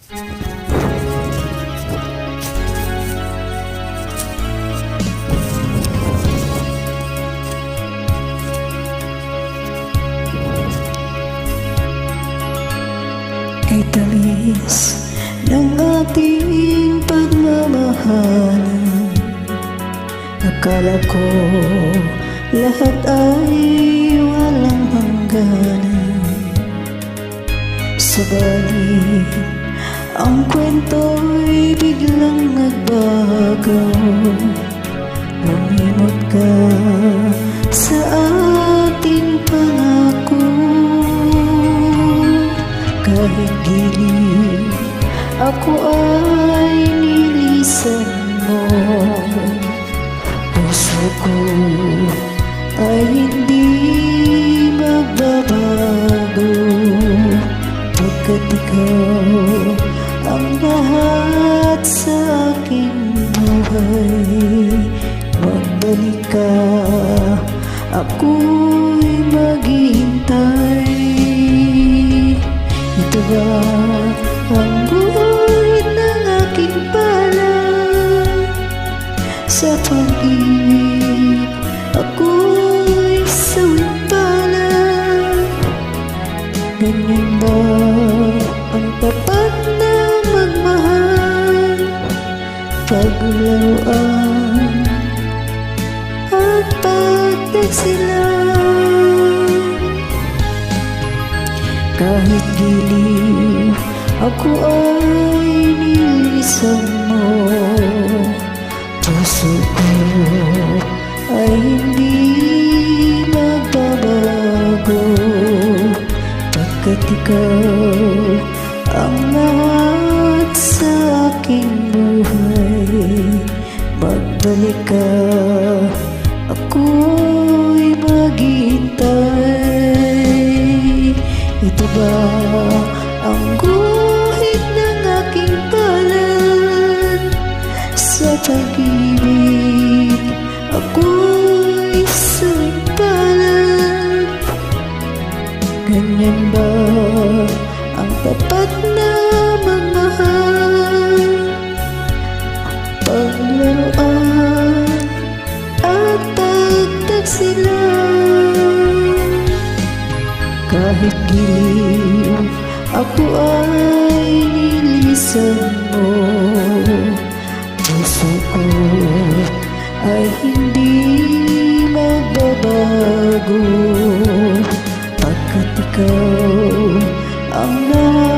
Kay tamis ng ating pagmamahalan, akala ko lahat ay walang hangganan. Subalit ang kwento'y biglang nagbago. Lumimot ka sa ating pangako. Kahit giliw ako ay nilisan mo, puso ko ay hindi magbabago. Pagkat ikaw ang lahat sa aking buhay, magbalik ka, ako'y maghihintay. Ito ba ang guhit ng aking palad? Sa pag-ibig ako'y sawit palad. Ganyan ba ang tapat na magmahal? Paglaruan at pagtagsilan. Kahit giliw ako ay nilisan mo, puso ko ay hindi magbabago. Pagkat ikaw ang lahat sa aking buhay, magbalik ka, ako'y maghihintay. Ito ba ang guhit ng aking palad? Sa pag-ibig ako'y sawit palad. Ganyan ba ang tapat na magmahal? Paglaruan at pagtagsilan. Kahit giliw ako ay nilisan mo, puso ko ay hindi magbabago. Pagkat ikaw ang lahat